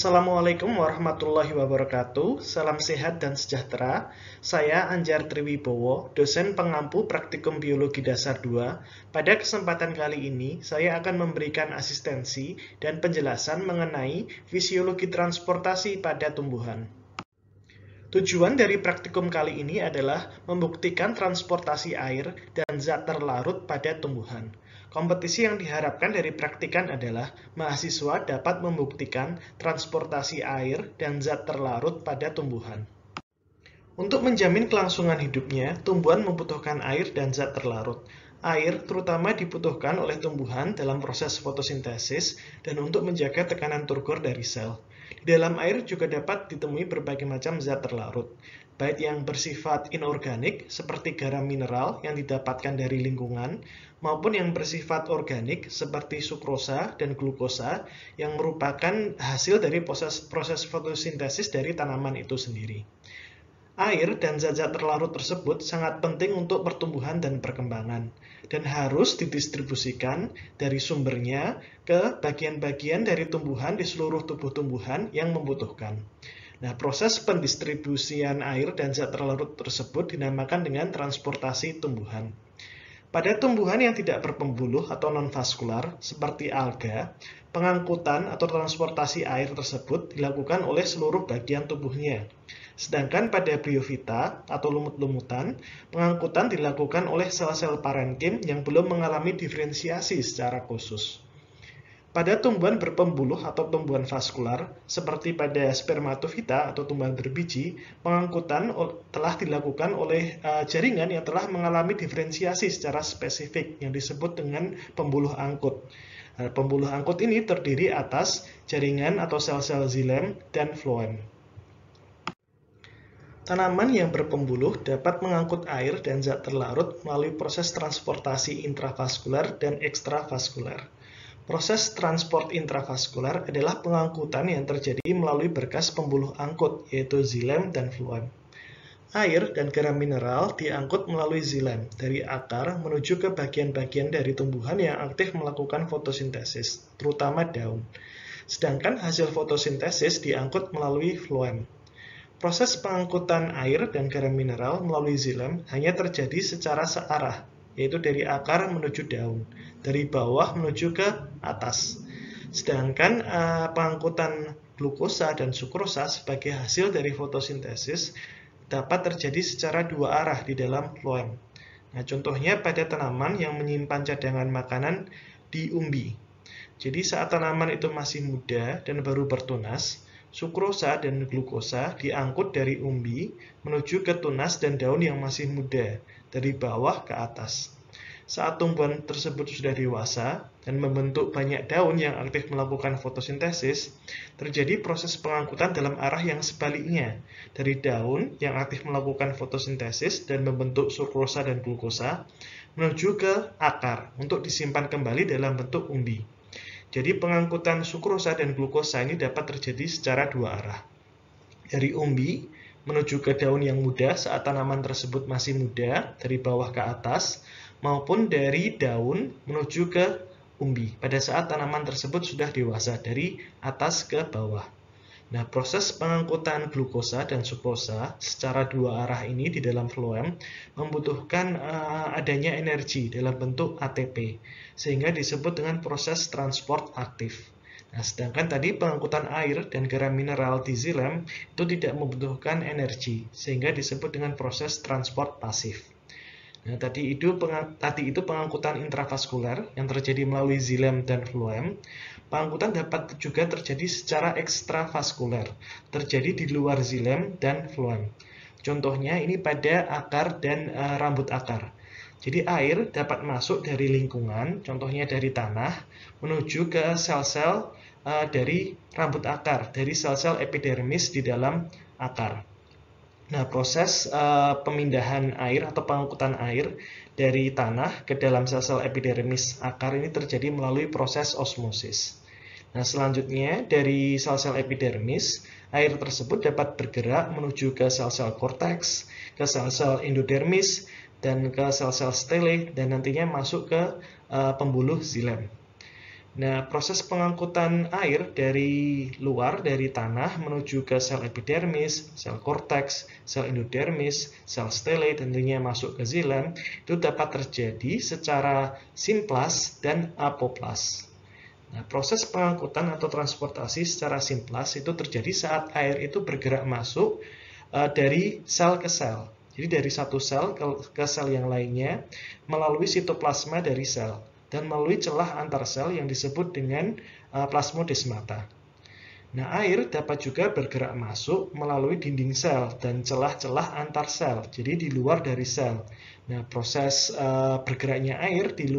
Assalamualaikum warahmatullahi wabarakatuh. Salam sehat dan sejahtera. Saya Anjar Triwibowo, dosen pengampu Praktikum Biologi Dasar 2. Pada kesempatan kali ini, saya akan memberikan asistensi dan penjelasan mengenai fisiologi transportasi pada tumbuhan. Tujuan dari praktikum kali ini adalah membuktikan transportasi air dan zat terlarut pada tumbuhan. Kompetisi yang diharapkan dari praktikan adalah mahasiswa dapat membuktikan transportasi air dan zat terlarut pada tumbuhan. Untuk menjamin kelangsungan hidupnya, tumbuhan membutuhkan air dan zat terlarut. Air terutama dibutuhkan oleh tumbuhan dalam proses fotosintesis dan untuk menjaga tekanan turgor dari sel. Di dalam air juga dapat ditemui berbagai macam zat terlarut, baik yang bersifat inorganik seperti garam mineral yang didapatkan dari lingkungan, maupun yang bersifat organik seperti sukrosa dan glukosa yang merupakan hasil dari proses fotosintesis dari tanaman itu sendiri. Air dan zat-zat terlarut tersebut sangat penting untuk pertumbuhan dan perkembangan, dan harus didistribusikan dari sumbernya ke bagian-bagian dari tumbuhan di seluruh tubuh tumbuhan yang membutuhkan. Nah, proses pendistribusian air dan zat terlarut tersebut dinamakan dengan transportasi tumbuhan. Pada tumbuhan yang tidak berpembuluh atau non-vaskular, seperti alga, pengangkutan atau transportasi air tersebut dilakukan oleh seluruh bagian tubuhnya. Sedangkan pada briofita atau lumut-lumutan, pengangkutan dilakukan oleh sel-sel parenkim yang belum mengalami diferensiasi secara khusus. Pada tumbuhan berpembuluh atau tumbuhan vaskular, seperti pada spermatofita atau tumbuhan berbiji, pengangkutan telah dilakukan oleh jaringan yang telah mengalami diferensiasi secara spesifik yang disebut dengan pembuluh angkut. Pembuluh angkut ini terdiri atas jaringan atau sel-sel xilem dan floem. Tanaman yang berpembuluh dapat mengangkut air dan zat terlarut melalui proses transportasi intravaskular dan ekstravaskular. Proses transport intravaskular adalah pengangkutan yang terjadi melalui berkas pembuluh angkut, yaitu xilem dan floem. Air dan garam mineral diangkut melalui xilem dari akar menuju ke bagian-bagian dari tumbuhan yang aktif melakukan fotosintesis, terutama daun. Sedangkan hasil fotosintesis diangkut melalui floem. Proses pengangkutan air dan garam mineral melalui xilem hanya terjadi secara searah, yaitu dari akar menuju daun, dari bawah menuju ke atas. Sedangkan pengangkutan glukosa dan sukrosa sebagai hasil dari fotosintesis dapat terjadi secara dua arah di dalam floem. Nah, contohnya pada tanaman yang menyimpan cadangan makanan di umbi. Jadi saat tanaman itu masih muda dan baru bertunas, sukrosa dan glukosa diangkut dari umbi menuju ke tunas dan daun yang masih muda, dari bawah ke atas. Saat tumbuhan tersebut sudah dewasa dan membentuk banyak daun yang aktif melakukan fotosintesis, terjadi proses pengangkutan dalam arah yang sebaliknya, dari daun yang aktif melakukan fotosintesis dan membentuk sukrosa dan glukosa, menuju ke akar untuk disimpan kembali dalam bentuk umbi. Jadi pengangkutan sukrosa dan glukosa ini dapat terjadi secara dua arah. Dari umbi menuju ke daun yang muda saat tanaman tersebut masih muda, dari bawah ke atas, maupun dari daun menuju ke umbi pada saat tanaman tersebut sudah dewasa, dari atas ke bawah. Nah, proses pengangkutan glukosa dan sukrosa secara dua arah ini di dalam floem membutuhkan adanya energi dalam bentuk ATP, sehingga disebut dengan proses transport aktif. Nah, sedangkan tadi pengangkutan air dan garam mineral di xilem itu tidak membutuhkan energi, sehingga disebut dengan proses transport pasif. Nah, tadi itu pengangkutan intravaskular yang terjadi melalui xilem dan floem. Pengangkutan dapat juga terjadi secara ekstravaskular, terjadi di luar xilem dan floem. Contohnya ini pada akar dan rambut akar. Jadi air dapat masuk dari lingkungan, contohnya dari tanah, menuju ke sel-sel dari rambut akar, dari sel-sel epidermis di dalam akar. Nah, proses pemindahan air atau pengangkutan air dari tanah ke dalam sel-sel epidermis akar ini terjadi melalui proses osmosis. Nah, selanjutnya dari sel-sel epidermis, air tersebut dapat bergerak menuju ke sel-sel korteks, ke sel-sel endodermis, dan ke sel-sel stele, dan nantinya masuk ke pembuluh xilem. Nah, proses pengangkutan air dari luar, dari tanah menuju ke sel epidermis, sel korteks, sel endodermis, sel stele, tentunya masuk ke xilem, itu dapat terjadi secara simplas dan apoplas. Nah, proses pengangkutan atau transportasi secara simplas itu terjadi saat air itu bergerak masuk dari sel ke sel. Jadi dari satu sel ke sel yang lainnya melalui sitoplasma dari sel dan melalui celah antar sel yang disebut dengan plasmodesmata. Nah, air dapat juga bergerak masuk melalui dinding sel dan celah-celah antar sel, jadi di luar dari sel. Nah, proses bergeraknya air di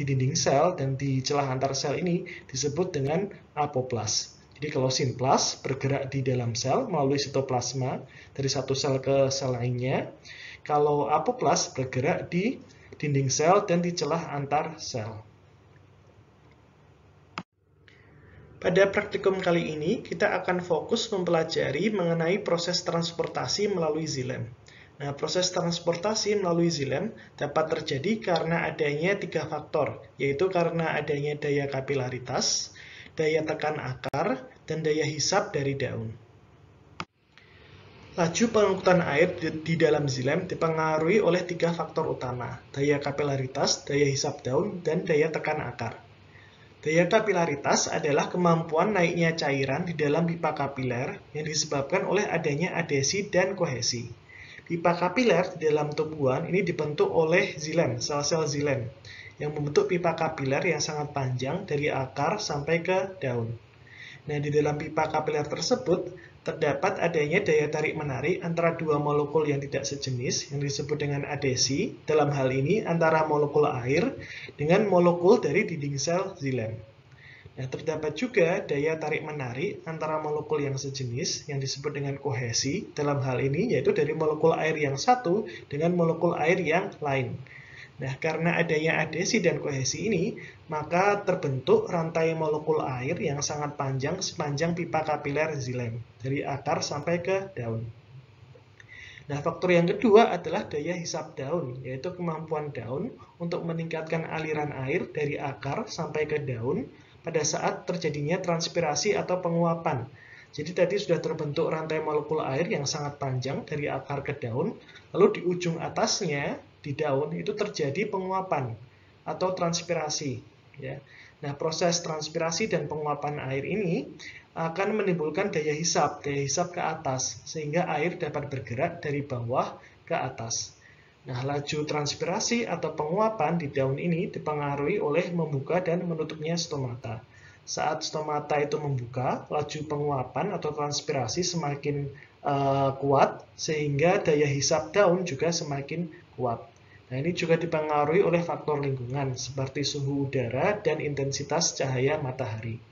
dinding sel dan di celah antar sel ini disebut dengan apoplas. Jadi kalau simplas bergerak di dalam sel melalui sitoplasma dari satu sel ke sel lainnya. Kalau apoplas bergerak di dinding sel dan di celah antar sel. Pada praktikum kali ini, kita akan fokus mempelajari mengenai proses transportasi melalui xilem. Nah, proses transportasi melalui xilem dapat terjadi karena adanya 3 faktor, yaitu karena adanya daya kapilaritas, daya tekan akar, dan daya hisap dari daun. Laju pengangkutan air di dalam xilem dipengaruhi oleh 3 faktor utama, daya kapilaritas, daya hisap daun, dan daya tekan akar. Daya kapilaritas adalah kemampuan naiknya cairan di dalam pipa kapiler yang disebabkan oleh adanya adhesi dan kohesi. Pipa kapiler di dalam tumbuhan ini dibentuk oleh xilem, sel-sel xilem, yang membentuk pipa kapiler yang sangat panjang dari akar sampai ke daun. Nah, di dalam pipa kapiler tersebut terdapat adanya daya tarik-menarik antara 2 molekul yang tidak sejenis yang disebut dengan adhesi, dalam hal ini antara molekul air dengan molekul dari dinding sel xilem. Nah, terdapat juga daya tarik-menarik antara molekul yang sejenis yang disebut dengan kohesi, dalam hal ini yaitu dari molekul air yang satu dengan molekul air yang lain. Nah, karena adanya adhesi dan kohesi ini, maka terbentuk rantai molekul air yang sangat panjang sepanjang pipa kapiler xilem, dari akar sampai ke daun. Nah, faktor yang kedua adalah daya hisap daun, yaitu kemampuan daun untuk meningkatkan aliran air dari akar sampai ke daun pada saat terjadinya transpirasi atau penguapan. Jadi tadi sudah terbentuk rantai molekul air yang sangat panjang dari akar ke daun, lalu di ujung atasnya di daun itu terjadi penguapan atau transpirasi. Ya. Nah, proses transpirasi dan penguapan air ini akan menimbulkan daya hisap ke atas, sehingga air dapat bergerak dari bawah ke atas. Nah, laju transpirasi atau penguapan di daun ini dipengaruhi oleh membuka dan menutupnya stomata. Saat stomata itu membuka, laju penguapan atau transpirasi semakin kuat, sehingga daya hisap daun juga semakin kuat. Nah, ini juga dipengaruhi oleh faktor lingkungan, seperti suhu udara dan intensitas cahaya matahari.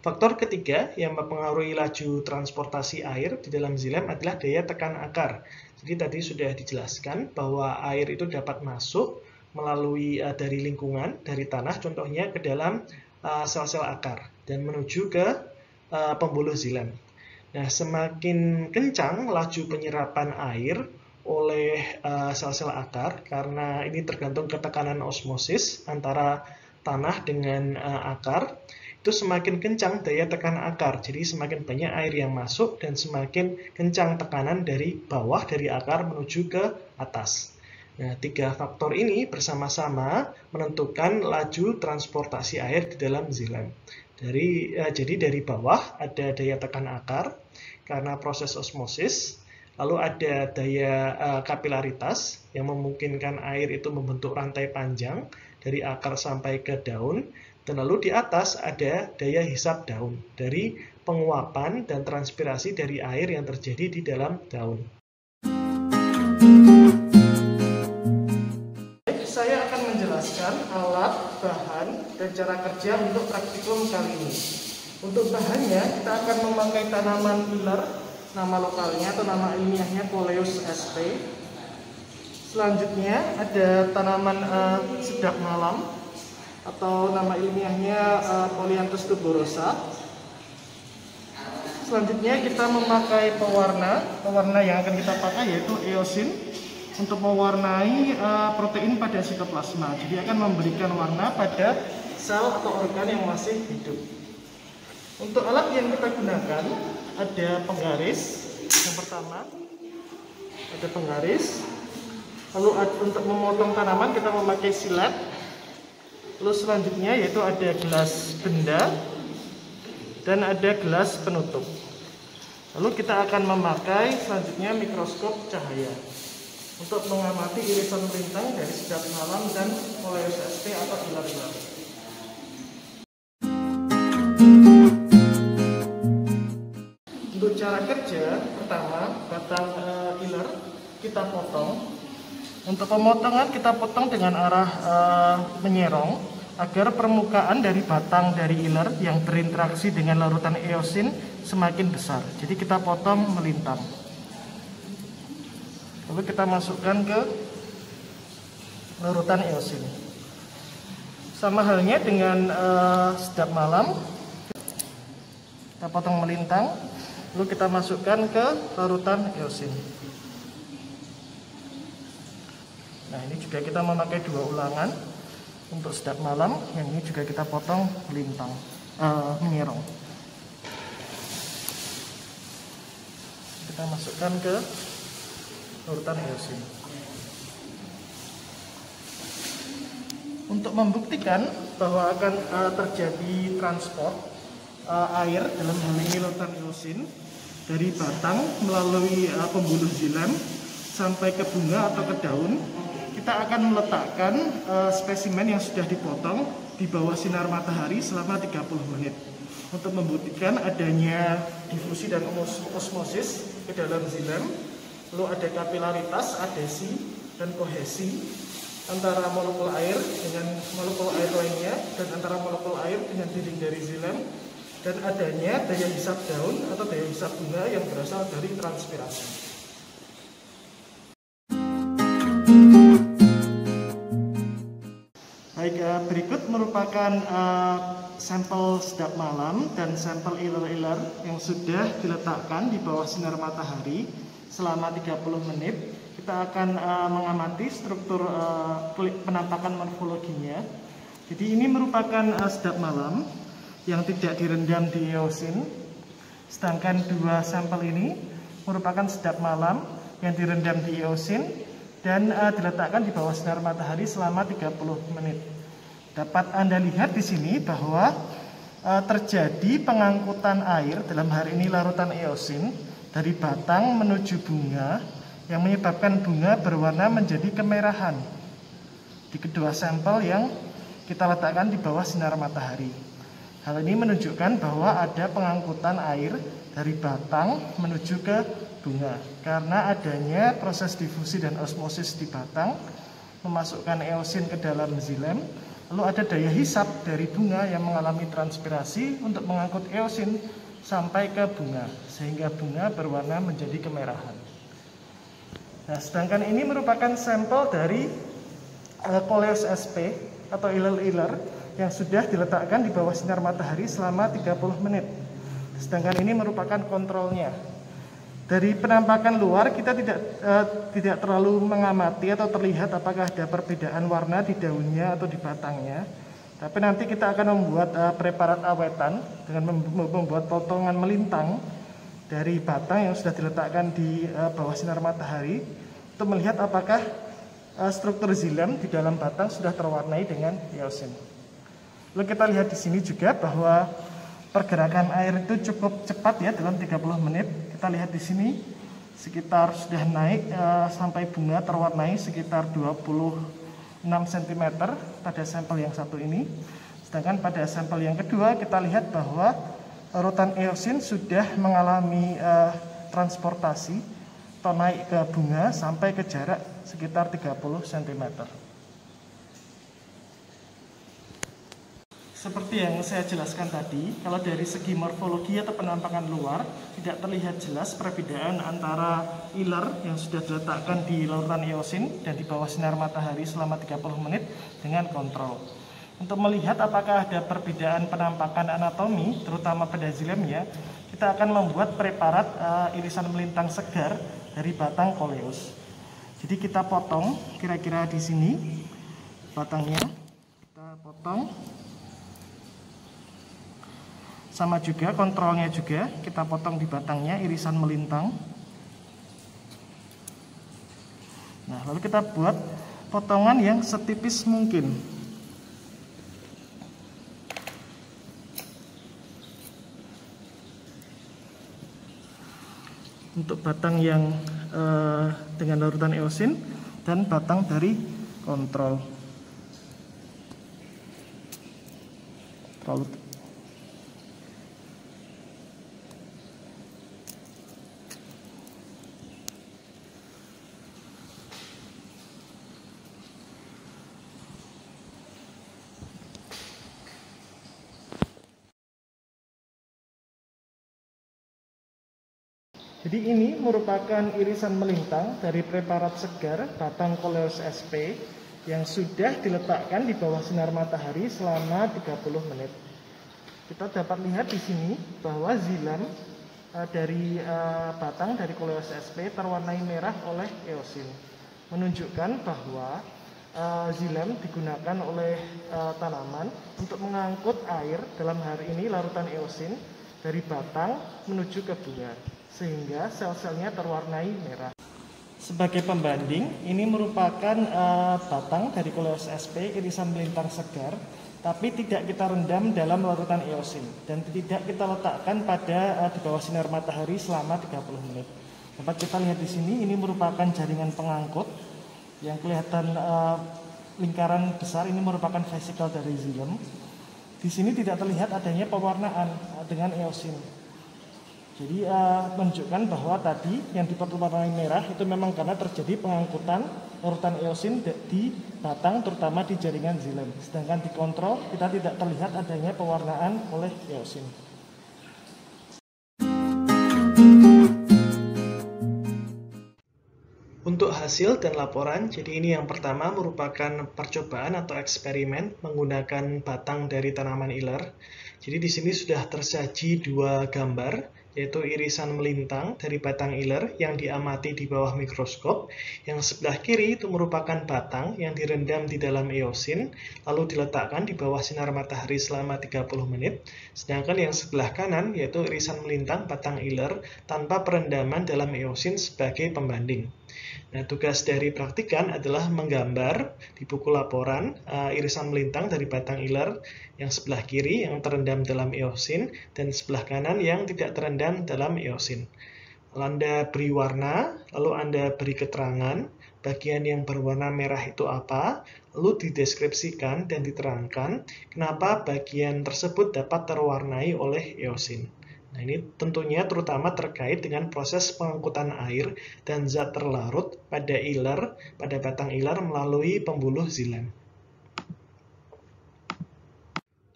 Faktor ketiga yang mempengaruhi laju transportasi air di dalam xilem adalah daya tekan akar. Jadi tadi sudah dijelaskan bahwa air itu dapat masuk melalui dari lingkungan, dari tanah contohnya ke dalam sel-sel akar dan menuju ke pembuluh xilem. Nah, semakin kencang laju penyerapan air oleh sel-sel akar, karena ini tergantung ketekanan osmosis antara tanah dengan akar, itu semakin kencang daya tekan akar, jadi semakin banyak air yang masuk dan semakin kencang tekanan dari bawah, dari akar menuju ke atas. Nah, 3 faktor ini bersama-sama menentukan laju transportasi air di dalam xilem. Jadi dari bawah ada daya tekan akar karena proses osmosis, lalu ada daya kapilaritas yang memungkinkan air itu membentuk rantai panjang dari akar sampai ke daun, dan lalu di atas ada daya hisap daun dari penguapan dan transpirasi dari air yang terjadi di dalam daun. Saya akan menjelaskan alat, bahan, dan cara kerja untuk praktikum kali ini. Untuk bahannya, kita akan memakai tanaman ular, nama lokalnya atau nama ilmiahnya Coleus sp. Selanjutnya ada tanaman sedak malam atau nama ilmiahnya Polyanthus tuberosa. Selanjutnya kita memakai pewarna yang akan kita pakai yaitu eosin untuk mewarnai protein pada sitoplasma. Jadi akan memberikan warna pada sel atau organ yang masih hidup. Untuk alat yang kita gunakan ada penggaris. Yang pertama ada penggaris. Lalu untuk memotong tanaman kita memakai silet. Lalu selanjutnya yaitu ada gelas benda dan ada gelas penutup. Lalu kita akan memakai selanjutnya mikroskop cahaya untuk mengamati irisan melintang dari sejat malam dan Coleus sp atau ilar-ilar. Untuk cara kerja, pertama batang ilar kita potong. Untuk pemotongan kita potong dengan arah menyerong agar permukaan dari batang dari ilar yang berinteraksi dengan larutan eosin semakin besar. Jadi kita potong melintang. Lalu kita masukkan ke larutan eosin. Sama halnya dengan sedap malam. Kita potong melintang, lalu kita masukkan ke larutan eosin. Nah, ini juga kita memakai 2 ulangan. Untuk sedap malam, yang ini juga kita potong melintang, menyerong. Kita masukkan ke larutan eosin. Untuk membuktikan bahwa akan terjadi transport air dalam hal ini larutan eosin dari batang melalui pembuluh xilem sampai ke bunga atau ke daun, kita akan meletakkan spesimen yang sudah dipotong di bawah sinar matahari selama 30 menit untuk membuktikan adanya difusi dan osmosis ke dalam xilem, lalu ada kapilaritas, adesi, dan kohesi antara molekul air dengan molekul air lainnya dan antara molekul air dengan dinding dari xilem, dan adanya daya hisap daun atau daya hisap bunga yang berasal dari transpirasi. Baik, berikut merupakan sampel sedap malam dan sampel ilar-ilar yang sudah diletakkan di bawah sinar matahari selama 30 menit. Kita akan mengamati struktur penampakan morfologinya. Jadi ini merupakan sedap malam yang tidak direndam di eosin. Sedangkan 2 sampel ini merupakan sedap malam yang direndam di eosin dan diletakkan di bawah sinar matahari selama 30 menit. Dapat Anda lihat di sini bahwa terjadi pengangkutan air dalam hari ini larutan eosin dari batang menuju bunga yang menyebabkan bunga berwarna menjadi kemerahan di kedua sampel yang kita letakkan di bawah sinar matahari. Hal ini menunjukkan bahwa ada pengangkutan air dari batang menuju ke bunga karena adanya proses difusi dan osmosis di batang memasukkan eosin ke dalam xilem, lalu ada daya hisap dari bunga yang mengalami transpirasi untuk mengangkut eosin sampai ke bunga sehingga bunga berwarna menjadi kemerahan. Nah, sedangkan ini merupakan sampel dari Coleus sp atau ilar-ilar yang sudah diletakkan di bawah sinar matahari selama 30 menit. Sedangkan ini merupakan kontrolnya. Dari penampakan luar kita tidak terlalu mengamati atau terlihat apakah ada perbedaan warna di daunnya atau di batangnya. Tapi nanti kita akan membuat preparat awetan dengan membuat potongan melintang dari batang yang sudah diletakkan di bawah sinar matahari untuk melihat apakah struktur xilem di dalam batang sudah terwarnai dengan eosin. Lalu kita lihat di sini juga bahwa pergerakan air itu cukup cepat ya dalam 30 menit. Kita lihat di sini sekitar sudah naik sampai bunga terwarnai sekitar 26 cm pada sampel yang satu ini. Sedangkan pada sampel yang kedua kita lihat bahwa larutan eosin sudah mengalami transportasi atau naik ke bunga sampai ke jarak sekitar 30 cm. Seperti yang saya jelaskan tadi, kalau dari segi morfologi atau penampakan luar tidak terlihat jelas perbedaan antara ilar yang sudah diletakkan di larutan eosin dan di bawah sinar matahari selama 30 menit dengan kontrol. Untuk melihat apakah ada perbedaan penampakan anatomi, terutama pada xilemnya, kita akan membuat preparat irisan melintang segar dari batang Coleus. Jadi kita potong kira-kira di sini batangnya, kita potong Sama juga kontrolnya juga kita potong di batangnya, irisan melintang. Nah, lalu kita buat potongan yang setipis mungkin. Untuk batang yang dengan larutan eosin dan batang dari kontrol. Jadi ini merupakan irisan melintang dari preparat segar batang Coleus sp yang sudah diletakkan di bawah sinar matahari selama 30 menit. Kita dapat lihat di sini bahwa xilem dari batang dari Coleus sp terwarnai merah oleh eosin, menunjukkan bahwa xilem digunakan oleh tanaman untuk mengangkut air, dalam hal ini larutan eosin, dari batang menuju ke bunga, sehingga sel-selnya terwarnai merah. Sebagai pembanding, ini merupakan batang dari Coleus sp irisan melintang segar, tapi tidak kita rendam dalam larutan eosin dan tidak kita letakkan pada di bawah sinar matahari selama 30 menit. Dapat kita lihat di sini, ini merupakan jaringan pengangkut yang kelihatan lingkaran besar. Ini merupakan vesikel dari xilem. Di sini tidak terlihat adanya pewarnaan dengan eosin. Jadi menunjukkan bahwa tadi yang diperwarnai merah itu memang karena terjadi pengangkutan larutan eosin di batang, terutama di jaringan xilem. Sedangkan di kontrol kita tidak terlihat adanya pewarnaan oleh eosin. Untuk hasil dan laporan, jadi ini yang pertama merupakan percobaan atau eksperimen menggunakan batang dari tanaman iler. Jadi di sini sudah tersaji dua gambar, yaitu irisan melintang dari batang iler yang diamati di bawah mikroskop. Yang sebelah kiri itu merupakan batang yang direndam di dalam eosin, lalu diletakkan di bawah sinar matahari selama 30 menit. Sedangkan yang sebelah kanan yaitu irisan melintang batang iler tanpa perendaman dalam eosin sebagai pembanding. Nah, tugas dari praktikan adalah menggambar di buku laporan irisan melintang dari batang iler yang sebelah kiri yang terendam dalam eosin dan sebelah kanan yang tidak terendam dalam eosin. Lalu Anda beri warna, lalu Anda beri keterangan bagian yang berwarna merah itu apa, lalu dideskripsikan dan diterangkan kenapa bagian tersebut dapat terwarnai oleh eosin. Nah, ini tentunya terutama terkait dengan proses pengangkutan air dan zat terlarut pada batang iler melalui pembuluh xilem.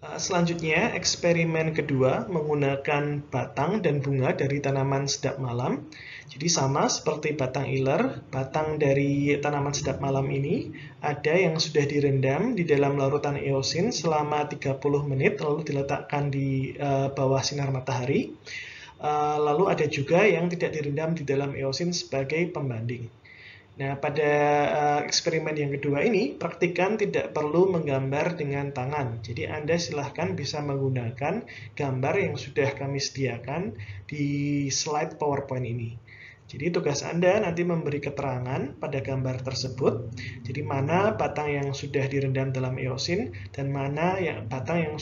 Selanjutnya, eksperimen kedua menggunakan batang dan bunga dari tanaman sedap malam. Jadi sama seperti batang iler, batang dari tanaman sedap malam ini ada yang sudah direndam di dalam larutan eosin selama 30 menit lalu diletakkan di bawah sinar matahari. Lalu ada juga yang tidak direndam di dalam eosin sebagai pembanding. Nah, pada eksperimen yang kedua ini, praktikan tidak perlu menggambar dengan tangan. Jadi Anda silahkan bisa menggunakan gambar yang sudah kami sediakan di slide PowerPoint ini. Jadi tugas Anda nanti memberi keterangan pada gambar tersebut. Jadi mana batang yang sudah direndam dalam eosin dan mana batang yang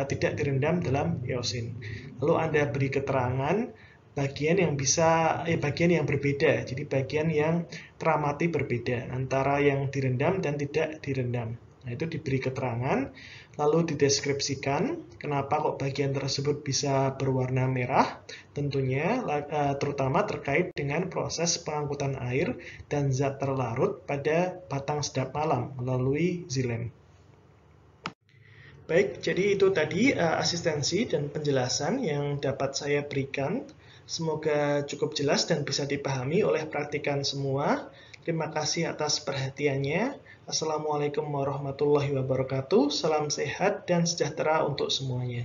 tidak direndam dalam eosin. Lalu Anda beri keterangan bagian yang berbeda. Jadi bagian yang teramati berbeda antara yang direndam dan tidak direndam. Nah, itu diberi keterangan, lalu dideskripsikan kenapa kok bagian tersebut bisa berwarna merah, tentunya terutama terkait dengan proses pengangkutan air dan zat terlarut pada batang sedap malam melalui xilem. Baik, jadi itu tadi asistensi dan penjelasan yang dapat saya berikan. Semoga cukup jelas dan bisa dipahami oleh praktikan semua. Terima kasih atas perhatiannya. Assalamualaikum warahmatullahi wabarakatuh. Salam sehat dan sejahtera untuk semuanya.